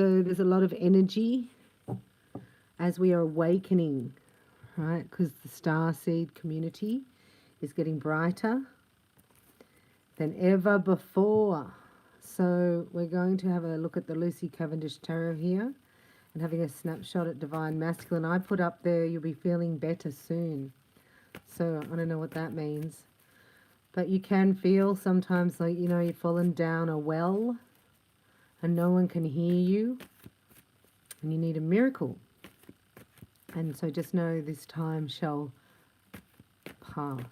So there's a lot of energy as we are awakening, right? Because the starseed community is getting brighter than ever before. So we're going to have a look at the Lucy Cavendish Tarot here and having a snapshot at Divine Masculine. I put up there, you'll be feeling better soon. So I don't know what that means. But you can feel sometimes like, you know, you've fallen down a well and no one can hear you and you need a miracle. And so just know this time shall pass.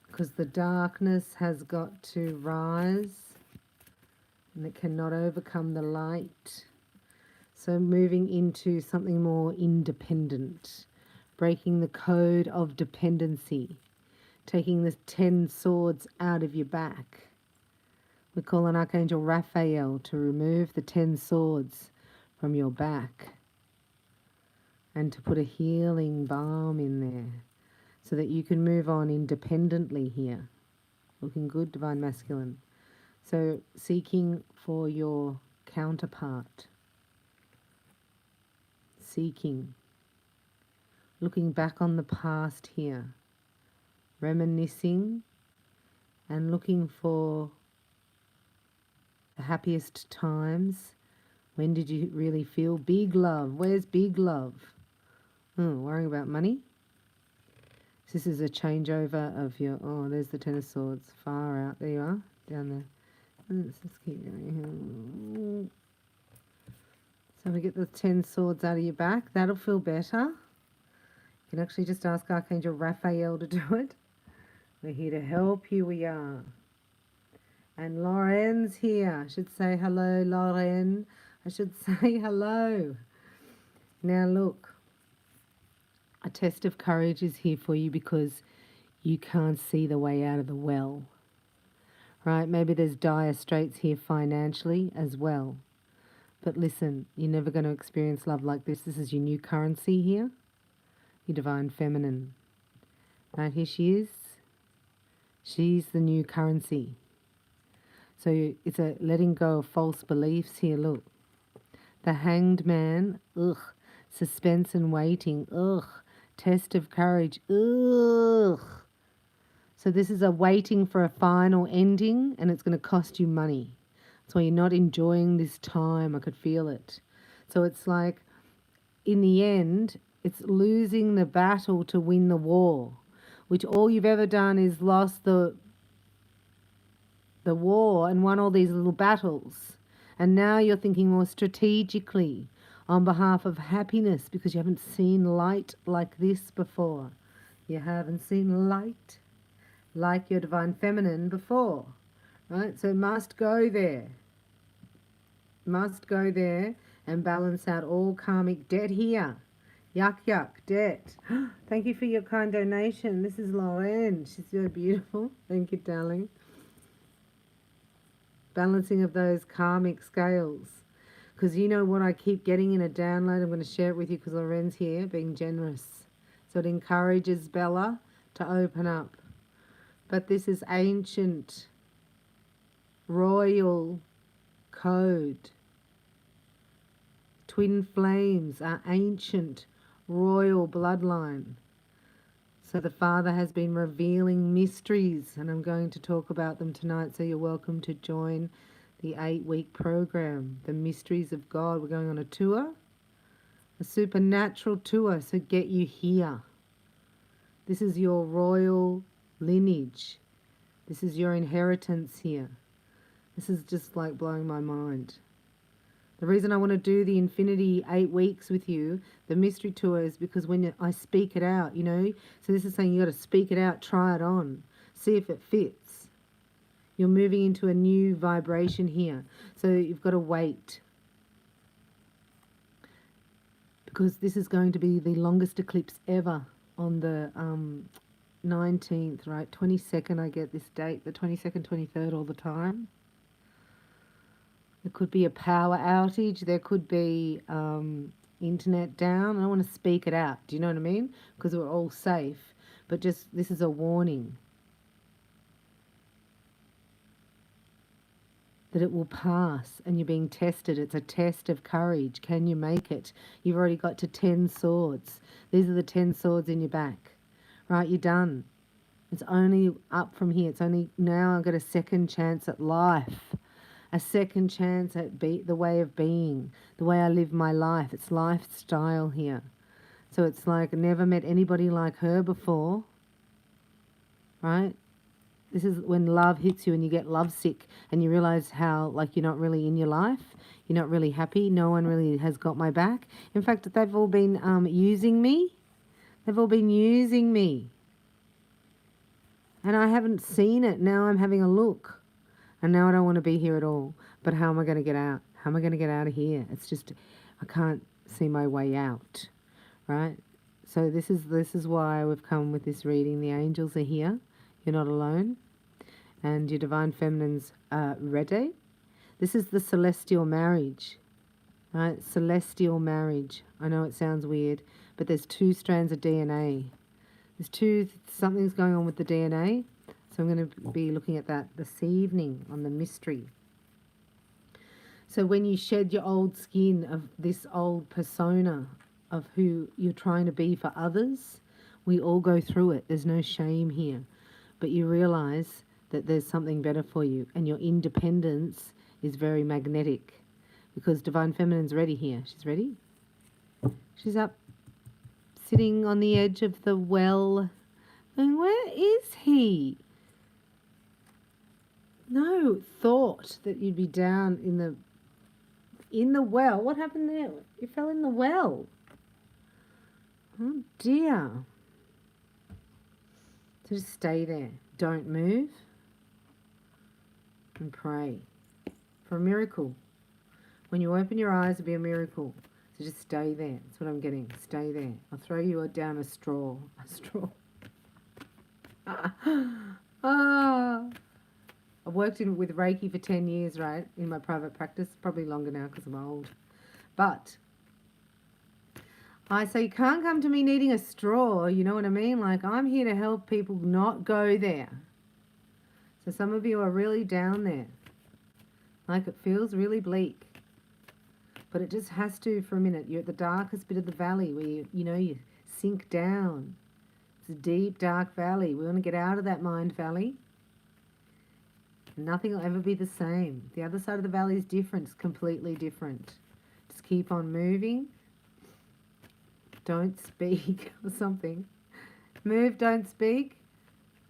Because the darkness has got to rise and it cannot overcome the light. So moving into something more independent, breaking the code of dependency, taking the 10 swords out of your back. We call on Archangel Raphael to remove the 10 swords from your back and to put a healing balm in there so that you can move on independently here. Looking good, Divine Masculine. So seeking for your counterpart. Seeking. Looking back on the past here. Reminiscing and looking for the happiest times. When did you really feel big love? Where's big love? Worrying about money? This is a changeover of your... Oh, there's the Ten of Swords. Far out. There you are. Down there. Let's just keep going. So we get the 10 swords out of your back. That'll feel better. You can actually just ask Archangel Raphael to do it. We're here to help you. We are. And Lauren's here. I should say hello, Lauren. I should say hello. Now look. A test of courage is here for you because you can't see the way out of the well. Right? Maybe there's dire straits here financially as well. But listen, you're never going to experience love like this. This is your new currency here. Your Divine Feminine. Right, here she is. She's the new currency. So it's a letting go of false beliefs here, look. The Hanged Man, ugh. Suspense and waiting, ugh. Test of courage, ugh. So this is a waiting for a final ending and it's going to cost you money. That's why you're not enjoying this time. I could feel it. So it's like, in the end, it's losing the battle to win the war, which all you've ever done is lost the war and won all these little battles. And now you're thinking more strategically on behalf of happiness because you haven't seen light like this before. You haven't seen light like your Divine Feminine before. Right? So it must go there. Must go there and balance out all karmic debt here. Yuck, yuck, debt. Thank you for your kind donation. This is Lauren. She's so beautiful. Thank you, darling. Balancing of those karmic scales. Because you know what I keep getting in a download? I'm going to share it with you because Lauren's here, being generous. So it encourages Bella to open up. But this is ancient, royal code. Twin flames are ancient, royal bloodline. So the Father has been revealing mysteries, and I'm going to talk about them tonight, so you're welcome to join the 8-week program, The Mysteries of God. We're going on a tour, a supernatural tour, so get you here. This is your royal lineage. This is your inheritance here. This is just like blowing my mind. The reason I want to do the Infinity 8 weeks with you, the mystery tour, is because when I speak it out, you know, so this is saying you got to speak it out, try it on, see if it fits. You're moving into a new vibration here. So you've got to wait. Because this is going to be the longest eclipse ever on the 19th, right? 22nd, I get this date, the 22nd, 23rd all the time. There could be a power outage. There could be internet down. I don't want to speak it out. Do you know what I mean? Because we're all safe. But just, this is a warning. that it will pass, and you're being tested. It's a test of courage. Can you make it? You've already got to 10 swords. These are the 10 swords in your back. Right, you're done. It's only up from here. It's only now I've got a second chance at life, a second chance at the way of being, the way I live my life. It's lifestyle here. So it's like I never met anybody like her before, right? This is when love hits you and you get lovesick and you realize how, like, you're not really in your life. You're not really happy. No one really has got my back. In fact, they've all been using me. They've all been using me. And I haven't seen it. Now I'm having a look. And now I don't want to be here at all. But how am I going to get out? How am I going to get out of here? It's just, I can't see my way out, right? So this is why we've come with this reading. The angels are here. You're not alone. And your divine feminine's ready. This is the celestial marriage, right? Celestial marriage. I know it sounds weird, but there's 2 strands of DNA. Something's going on with the DNA. So I'm going to be looking at that this evening on the mystery. So when you shed your old skin of this old persona of who you're trying to be for others, we all go through it. There's no shame here. But you realize that there's something better for you, and your independence is very magnetic, because Divine Feminine's ready here. She's ready. She's up, sitting on the edge of the well. And where is he? No thought that you'd be down in the well. What happened there? You fell in the well. Oh dear. So just stay there. Don't move. And pray for a miracle. When you open your eyes, it'll be a miracle. So just stay there. That's what I'm getting. Stay there. I'll throw you down a straw. A straw. I've worked with Reiki for 10 years, right, in my private practice. Probably longer now because I'm old. But I say you can't come to me needing a straw, you know what I mean? Like, I'm here to help people not go there. So some of you are really down there. Like, it feels really bleak. But it just has to for a minute. You're at the darkest bit of the valley where you sink down. It's a deep, dark valley. We want to get out of that mind valley. Nothing will ever be the same. The other side of the valley is different. It's completely different. Just keep on moving. Don't speak or something. Move, don't speak.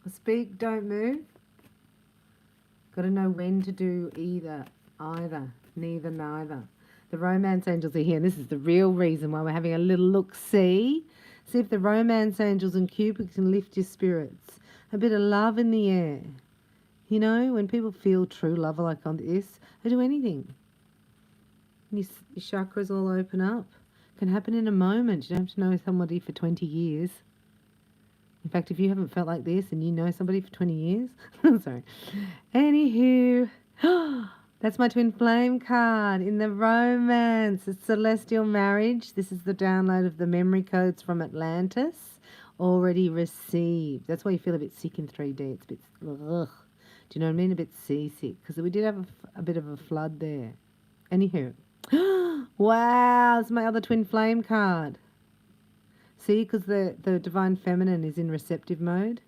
Or speak, don't move. Got to know when to do either, neither, neither. The romance angels are here, and this is the real reason why we're having a little look-see. See if the romance angels and Cupid can lift your spirits. A bit of love in the air. You know, when people feel true love like on this, they do anything. Your chakras all open up. It can happen in a moment. You don't have to know somebody for 20 years. In fact, if you haven't felt like this and you know somebody for 20 years, sorry. Anywho, that's my twin flame card in the romance. It's celestial marriage. This is the download of the memory codes from Atlantis already received. That's why you feel a bit sick in 3D. It's a bit, ugh. Do you know what I mean? A bit seasick. Because we did have a bit of a flood there. Anywho. Wow, it's my other twin flame card. See, because the Divine Feminine is in receptive mode.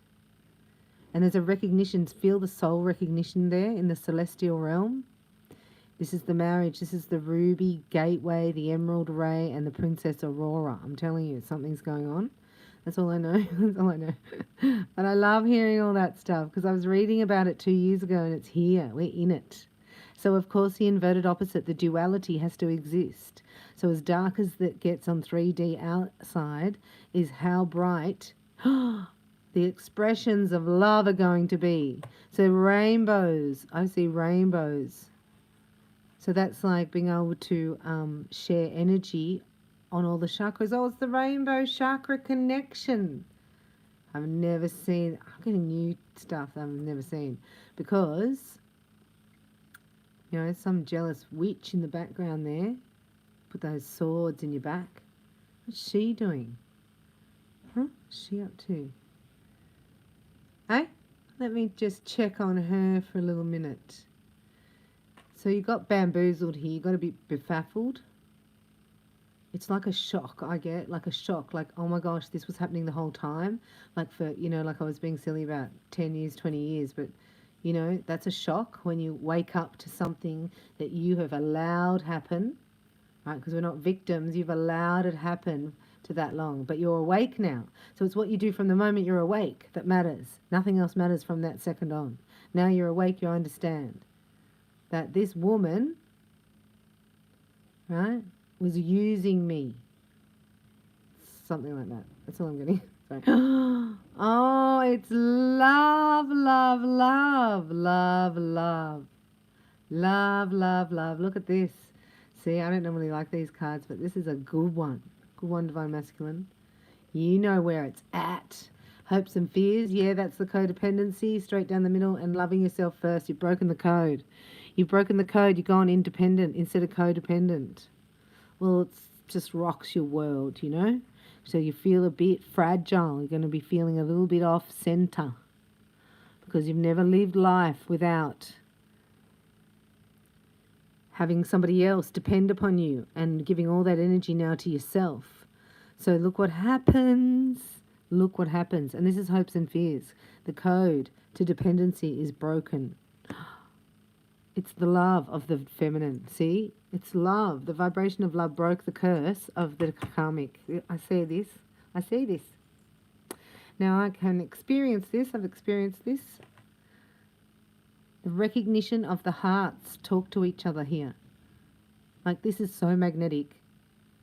And there's a recognition. Feel the soul recognition there in the celestial realm. This is the marriage. This is the ruby gateway, the emerald ray, and the Princess Aurora. I'm telling you, something's going on. That's all I know. That's all I know. But I love hearing all that stuff because I was reading about it 2 years ago and it's here. We're in it. So, of course, the inverted opposite, the duality, has to exist. So as dark as that gets on 3D outside is how bright the expressions of love are going to be. So rainbows. I see rainbows. So that's like being able to share energy on all the chakras. Oh, it's the rainbow chakra connection. I've never seen. I'm getting new stuff that I've never seen because, you know, some jealous witch in the background there. Put those swords in your back. What's she doing? Huh? What's she up to? Hey, let me just check on her for a little minute. So you got bamboozled here. You got a bit befuddled. It's like a shock, I get, like a shock, like, oh my gosh, this was happening the whole time. Like for, like I was being silly about 10 years, 20 years, but, that's a shock when you wake up to something that you have allowed happen, right? Because we're not victims, you've allowed it happen to that long, but you're awake now. So it's what you do from the moment you're awake that matters. Nothing else matters from that second on. Now you're awake, you understand that this woman, right, was using me. Something like that. That's all I'm getting. Sorry. Oh, it's love, love, love, love, love. Love, love, love. Look at this. See, I don't normally like these cards, but this is a good one. Good one, Divine Masculine. You know where it's at. Hopes and fears. Yeah, that's the codependency. Straight down the middle and loving yourself first. You've broken the code. You've broken the code. You've gone independent instead of codependent. Well, it just rocks your world, So you feel a bit fragile. You're going to be feeling a little bit off center because you've never lived life without having somebody else depend upon you and giving all that energy now to yourself. So look what happens. Look what happens. And this is hopes and fears. The code to dependency is broken. It's the love of the feminine. See? It's love. The vibration of love broke the curse of the karmic. I see this. I see this. Now I can experience this. I've experienced this. The recognition of the hearts talk to each other here. Like this is so magnetic.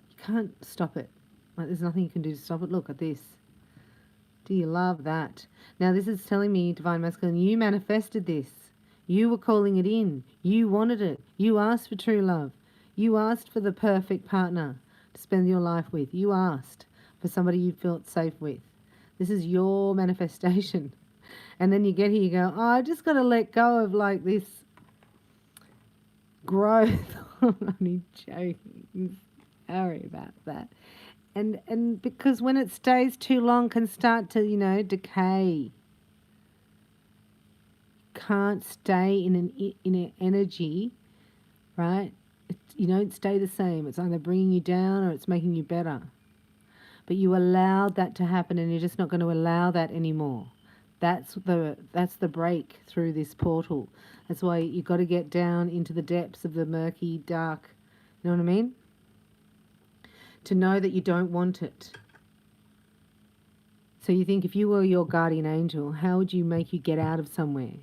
You can't stop it. Like there's nothing you can do to stop it. Look at this. Do you love that? Now this is telling me, Divine Masculine, you manifested this. You were calling it in. You wanted it. You asked for true love. You asked for the perfect partner to spend your life with. You asked for somebody you felt safe with. This is your manifestation. And then you get here, you go, oh, I just got to let go of like this growth. I'm only joking. Sorry about that. And because when it stays too long can start to, decay. Can't stay in an energy, right? You don't stay the same. It's either bringing you down or it's making you better. But you allowed that to happen and you're just not going to allow that anymore. That's the break through this portal. That's why you've got to get down into the depths of the murky, dark, you know what I mean? To know that you don't want it. So you think if you were your guardian angel, how would you make you get out of somewhere?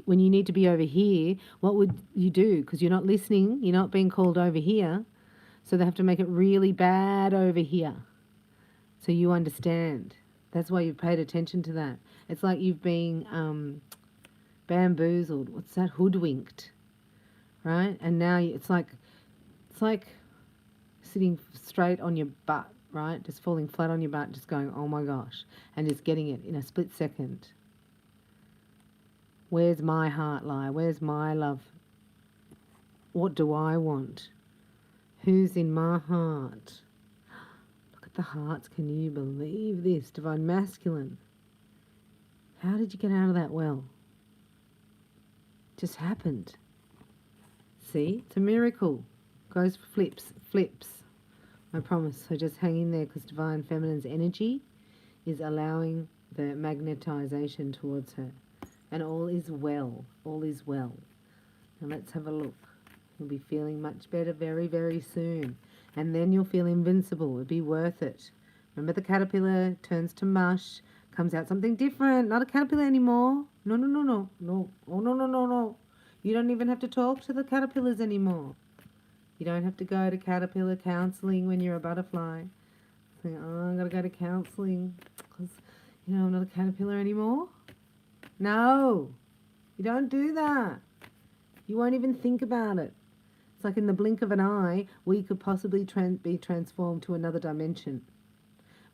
When you need to be over here, what would you do? Because you're not listening, you're not being called over here. So they have to make it really bad over here. So you understand. That's why you've paid attention to that. It's like you've been bamboozled. What's that? Hoodwinked, right? And now it's like sitting straight on your butt, right? Just falling flat on your butt, just going, oh my gosh, and just getting it in a split second. Where's my heart lie? Where's my love? What do I want? Who's in my heart? Look at the hearts. Can you believe this? Divine Masculine. How did you get out of that well? Just happened. See? It's a miracle. Goes flips. I promise. So just hang in there because Divine Feminine's energy is allowing the magnetization towards her. And all is well. All is well. Now let's have a look. You'll be feeling much better very, very soon. And then you'll feel invincible. It'll be worth it. Remember the caterpillar turns to mush, comes out something different. Not a caterpillar anymore. No. Oh, no. You don't even have to talk to the caterpillars anymore. You don't have to go to caterpillar counselling when you're a butterfly. Saying, oh, I've got to go to counselling because, I'm not a caterpillar anymore. No, you don't do that. You won't even think about it. It's like in the blink of an eye, we could possibly be transformed to another dimension.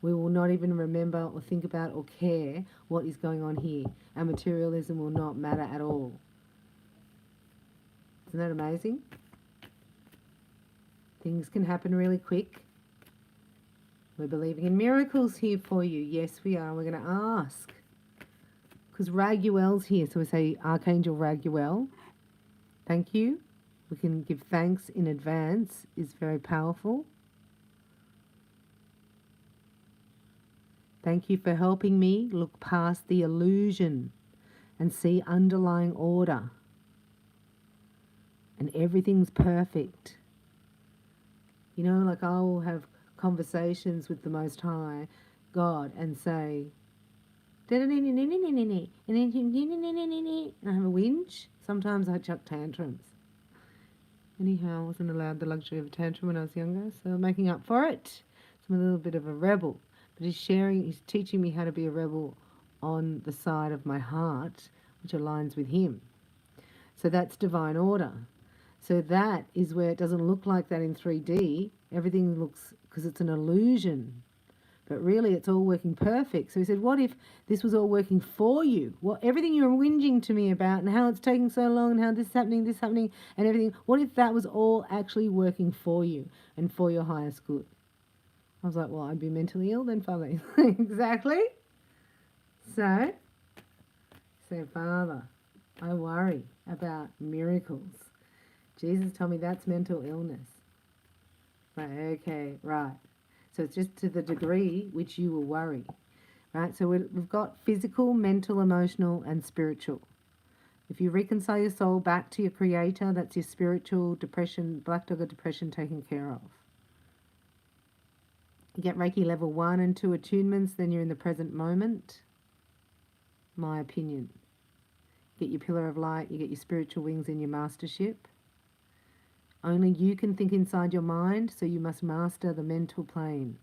We will not even remember or think about or care what is going on here. Our materialism will not matter at all. Isn't that amazing? Things can happen really quick. We're believing in miracles here for you. Yes, we are. We're going to ask. because Raguel's here. So we say Archangel Raguel. Thank you. We can give thanks in advance. Is very powerful. Thank you for helping me look past the illusion and see underlying order. And everything's perfect. You know, like I will have conversations with the Most High God and say, and I have a whinge. Sometimes I chuck tantrums. Anyhow, I wasn't allowed the luxury of a tantrum when I was younger, so I'm making up for it. So I'm a little bit of a rebel. But he's teaching me how to be a rebel on the side of my heart, which aligns with him. So that's divine order. So that is where it doesn't look like that in 3D. Everything looks, because it's an illusion. But really, it's all working perfect. So he said, what if this was all working for you? Well, everything you were whinging to me about and how it's taking so long and how this is happening, and everything, what if that was all actually working for you and for your highest good? I was like, well, I'd be mentally ill then, Father. Exactly. So, Father, I worry about miracles. Jesus told me that's mental illness. Like, okay, right. So it's just to the degree which you will worry, right? So we've got physical, mental, emotional, and spiritual. If you reconcile your soul back to your creator, that's your spiritual depression, black dog of depression taken care of. You get Reiki level 1 and 2 attunements, then you're in the present moment. My opinion. You get your pillar of light, you get your spiritual wings in your mastership. Only you can think inside your mind, so you must master the mental plane.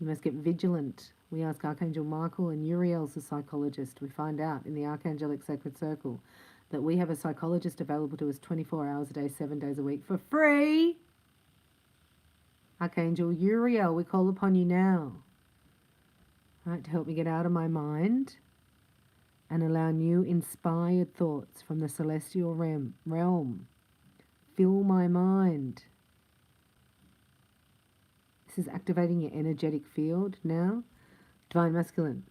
You must get vigilant. We ask Archangel Michael, and Uriel's a psychologist. We find out in the Archangelic Sacred Circle that we have a psychologist available to us 24 hours a day, 7 days a week for free. Archangel Uriel, we call upon you now, right, to help me get out of my mind and allow new inspired thoughts from the celestial realm. Fill my mind. This is activating your energetic field now. Divine Masculine.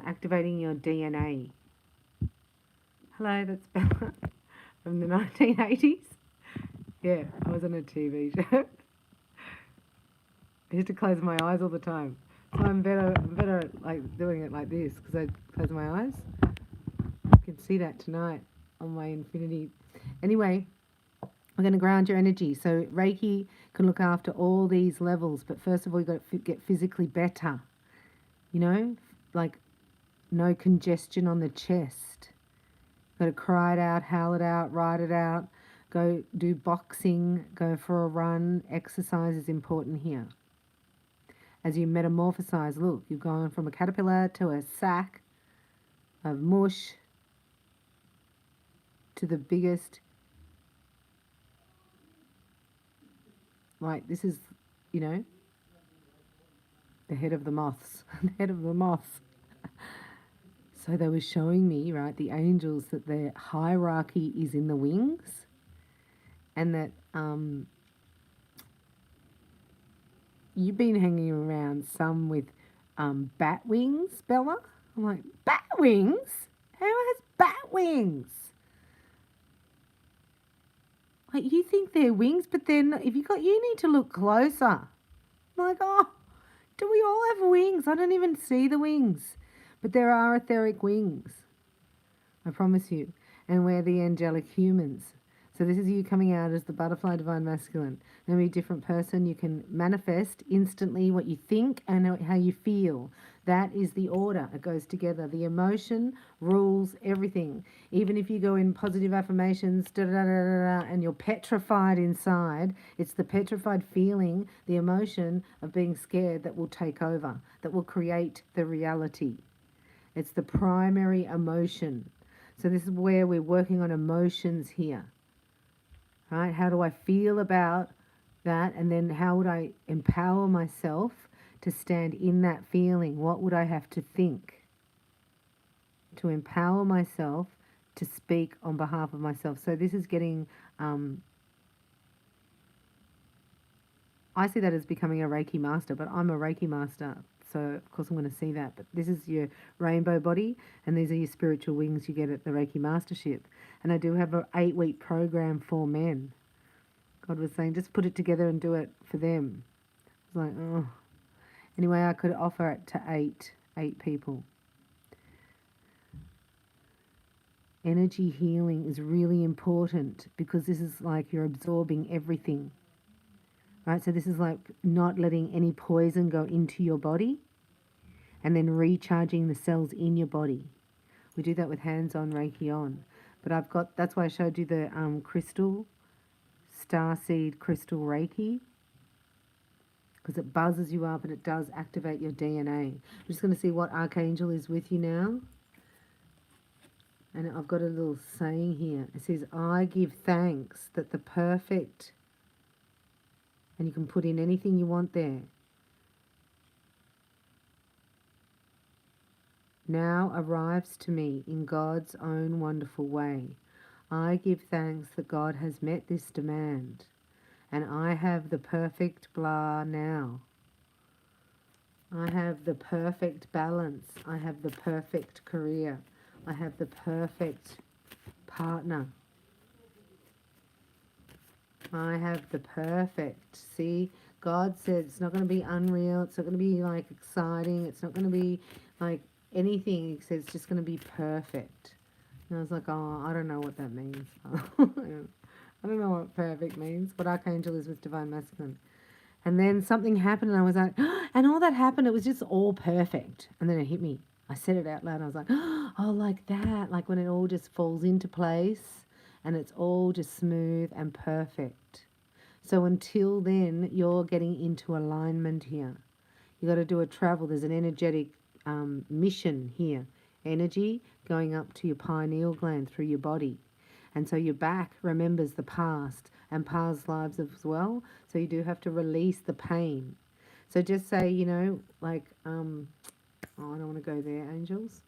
Activating your DNA. Hello, that's Bella from the 1980s. Yeah, I was on a TV show. I used to close my eyes all the time. So I'm better like doing it like this because I close my eyes. You can see that tonight on my infinity. Anyway, we're going to ground your energy. So Reiki can look after all these levels, but first of all, you've got to get physically better. You know, like no congestion on the chest. Got to cry it out, howl it out, write it out. Go do boxing, go for a run. Exercise is important here. As you metamorphosize, look, you've gone from a caterpillar to a sack of mush to the biggest. Like, this is, you know, the head of the moths. The head of the moths. So they were showing me, right, the angels, that their hierarchy is in the wings. And that you've been hanging around some with bat wings, Bella. I'm like, bat wings? Who has bat wings? Like, you think they're wings, but then you need to look closer. I'm like, oh, do we all have wings? I don't even see the wings. But there are etheric wings, I promise you. And we're the angelic humans. So this is you coming out as the butterfly divine masculine. Now, be a different person. You can manifest instantly what you think and how you feel. That is the order. It goes together. The emotion rules everything. Even if you go in positive affirmations, and you're petrified inside, it's the petrified feeling, the emotion of being scared that will take over, that will create the reality. It's the primary emotion. So this is where we're working on emotions here. Right? How do I feel about that? And then how would I empower myself to stand in that feeling? What would I have to think to empower myself to speak on behalf of myself? So this is getting, I see that as becoming a Reiki master, but I'm a Reiki master so of course I'm going to see that. But this is your rainbow body, and these are your spiritual wings you get at the Reiki Mastership. And I do have an 8-week program for men. God was saying, just put it together and do it for them. I was like, oh. Anyway, I could offer it to eight people. Energy healing is really important because this is like you're absorbing everything. Right? So this is like not letting any poison go into your body and then recharging the cells in your body. We do that with hands-on Reiki on. But that's why I showed you the crystal, starseed crystal Reiki, because it buzzes you up and it does activate your DNA. I'm just going to see what archangel is with you now. And I've got a little saying here. It says, I give thanks that the perfect, and you can put in anything you want there, now arrives to me in God's own wonderful way. I give thanks that God has met this demand, and I have the perfect blah now. I have the perfect balance. I have the perfect career. I have the perfect partner. I have the perfect. See, God said it's not going to be unreal. It's not going to be like exciting. It's not going to be like anything. He says it's just going to be perfect. And I was like, oh, I don't know what that means. I don't know what perfect means. What archangel is with divine masculine. And then something happened and I was like, and all that happened, it was just all perfect. And then it hit me. I said it out loud. I was like, oh, like that. Like when it all just falls into place and it's all just smooth and perfect. So until then, you're getting into alignment here. You got to do a travel. There's an energetic mission here. Energy going up to your pineal gland through your body. And so your back remembers the past and past lives as well. So you do have to release the pain. So just say, like, oh, I don't want to go there, angels.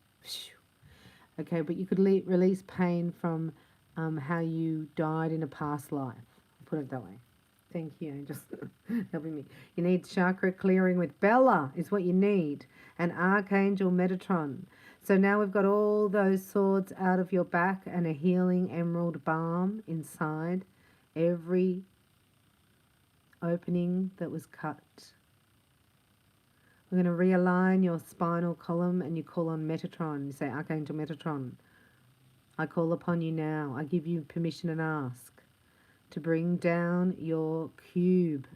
Okay, but you could release pain from how you died in a past life. I'll put it that way. Thank you, angels. Helping me. You need chakra clearing with Bella is what you need. And Archangel Metatron. So now we've got all those swords out of your back and a healing emerald balm inside every opening that was cut. We're going to realign your spinal column and you call on Metatron. You say, Archangel Metatron, I call upon you now. I give you permission and ask to bring down your cube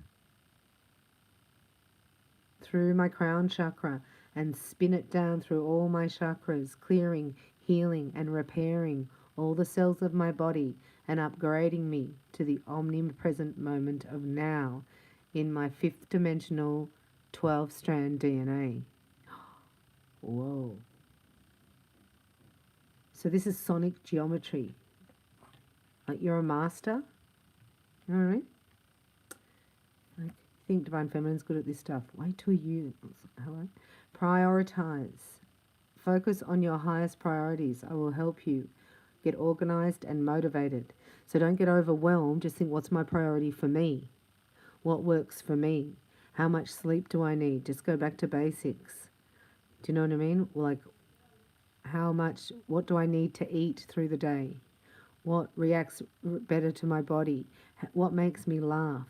through my crown chakra and spin it down through all my chakras, clearing, healing, and repairing all the cells of my body and upgrading me to the omnipresent moment of now in my 5th dimensional 12-strand DNA. Whoa. So this is sonic geometry. Like you're a master. All right? Like, I think Divine Feminine's good at this stuff. Wait till you... Hello? Prioritize. Focus on your highest priorities. I will help you get organized and motivated. So don't get overwhelmed. Just think, what's my priority for me? What works for me? How much sleep do I need? Just go back to basics. Do you know what I mean? Like, what do I need to eat through the day? What reacts better to my body? What makes me laugh?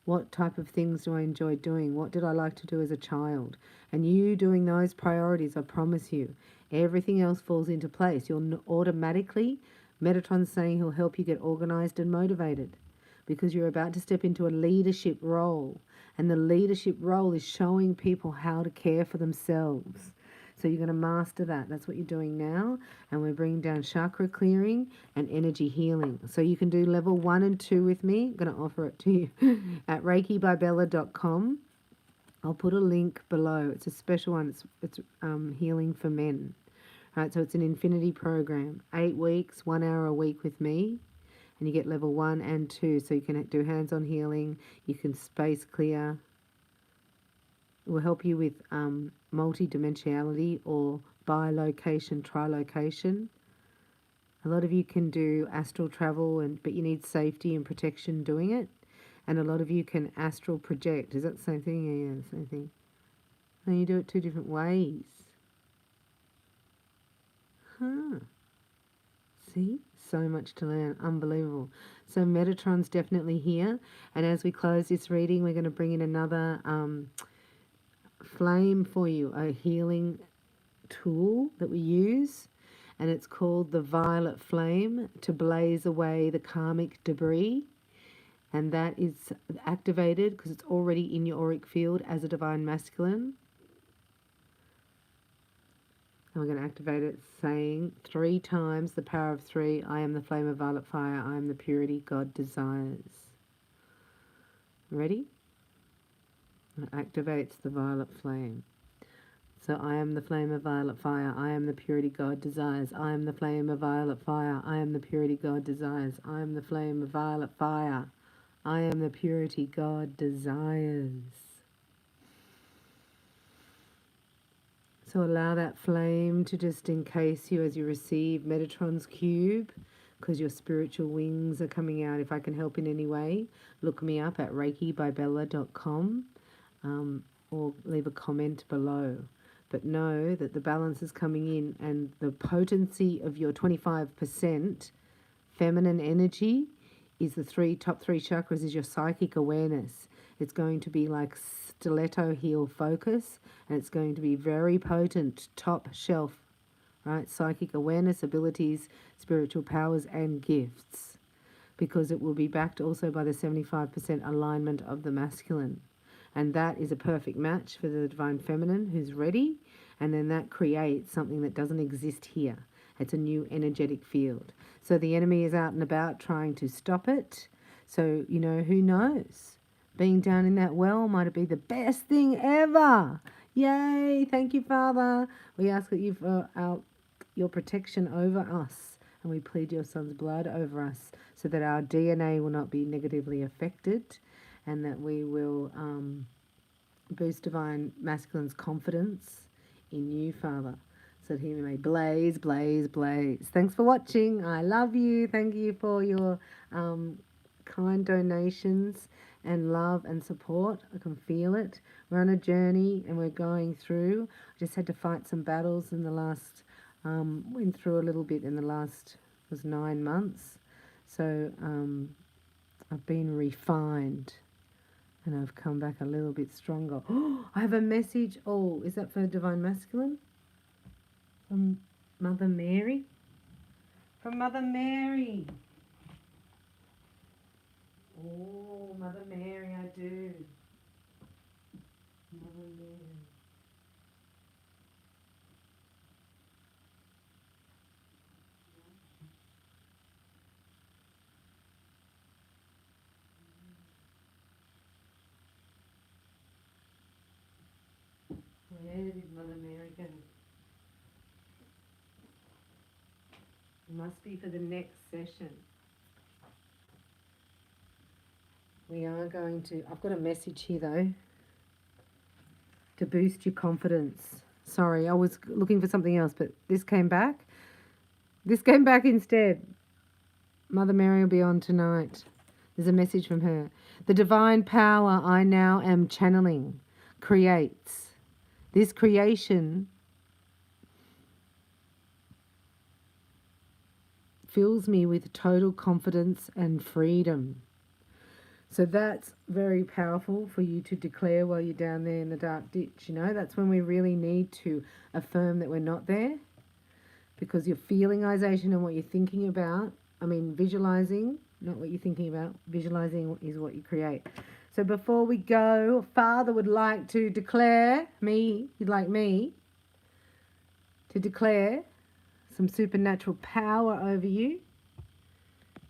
What type of things do I enjoy doing? What did I like to do as a child? And you doing those priorities, I promise you, everything else falls into place. You'll automatically, Metatron's saying he'll help you get organized and motivated because you're about to step into a leadership role. And the leadership role is showing people how to care for themselves. So you're going to master that. That's what you're doing now. And we're bringing down chakra clearing and energy healing. So you can do level 1 and 2 with me. I'm going to offer it to you at reikibybella.com. I'll put a link below. It's a special one. It's healing for men. All right, so it's an infinity program. 8 weeks, 1 hour a week with me. And you get level 1 and 2. So you can do hands-on healing. You can space clear. Will help you with multi-dimensionality or bi-location, tri-location. A lot of you can do astral travel, but you need safety and protection doing it. And a lot of you can astral project. Is that the same thing? Yeah, the same thing. And you do it 2 different ways. See? So much to learn. Unbelievable. So Metatron's definitely here. And as we close this reading, we're going to bring in another flame for you, a healing tool that we use. And it's called the violet flame, to blaze away the karmic debris. And that is activated because it's already in your auric field as a divine masculine. And we're going to activate it saying 3 times the power of 3. I am the flame of violet fire. I am the purity God desires. Ready? It activates the violet flame. So I am the flame of violet fire. I am the purity God desires. I am the flame of violet fire. I am the purity God desires. I am the flame of violet fire. I am the purity God desires. So allow that flame to just encase you as you receive Metatron's cube, because your spiritual wings are coming out. If I can help in any way, look me up at reikibybella.com or leave a comment below. But know that the balance is coming in, and the potency of your 25% feminine energy is the top three chakras is your psychic awareness. It's going to be like stiletto heel focus, and it's going to be very potent, top shelf, right? Psychic awareness, abilities, spiritual powers, and gifts, because it will be backed also by the 75% alignment of the masculine. And that is a perfect match for the divine feminine who's ready, and then that creates something that doesn't exist here. It's a new energetic field. So the enemy is out and about trying to stop it. So, who knows? Being down in that well might be the best thing ever. Yay! Thank you, Father. We ask that you've your protection over us, and we plead your Son's blood over us, so that our DNA will not be negatively affected, and that we will boost divine masculine's confidence in you, Father, so that he may blaze, blaze, blaze. Thanks for watching. I love you. Thank you for your kind donations and love and support. I can feel it. We're on a journey and we're going through. I just had to fight some battles in the last, went through a little bit in the last, was 9 months. So I've been refined and I've come back a little bit stronger. Oh, I have a message. Oh, is that for Divine Masculine? From Mother Mary? From Mother Mary. Oh, Mother Mary, I do. Mother Mary. Where did Mother Mary go? It must be for the next session. We are going to, I've got a message here though, to boost your confidence. Sorry, I was looking for something else, but this came back. This came back instead. Mother Mary will be on tonight. There's a message from her. The divine power I now am channeling creates. This creation fills me with total confidence and freedom. So that's very powerful for you to declare while you're down there in the dark ditch. That's when we really need to affirm that we're not there, because your feelingization and what you're thinking about, visualizing, not what you're thinking about, visualizing is what you create. So before we go, Father would like to declare he'd like me to declare some supernatural power over you.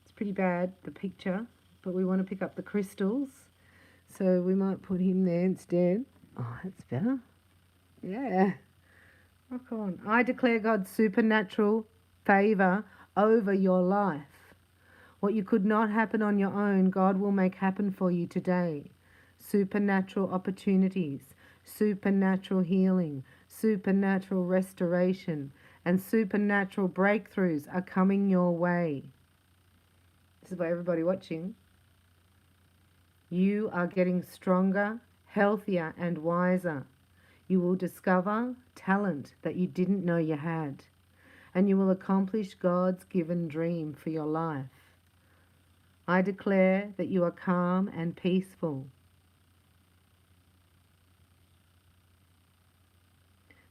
It's pretty bad, the picture, but we want to pick up the crystals. So we might put him there instead. Oh, that's better. Yeah. Rock on. I declare God's supernatural favor over your life. What you could not happen on your own, God will make happen for you today. Supernatural opportunities, supernatural healing, supernatural restoration, and supernatural breakthroughs are coming your way. This is for everybody watching. You are getting stronger, healthier, and wiser. You will discover talent that you didn't know you had, and you will accomplish God's given dream for your life. I declare that you are calm and peaceful,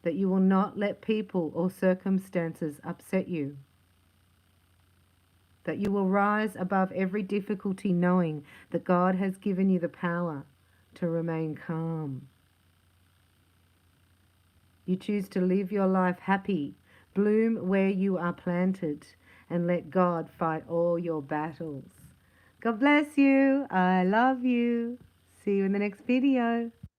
that you will not let people or circumstances upset you, that you will rise above every difficulty knowing that God has given you the power to remain calm. You choose to live your life happy, bloom where you are planted, and let God fight all your battles. God bless you. I love you. See you in the next video.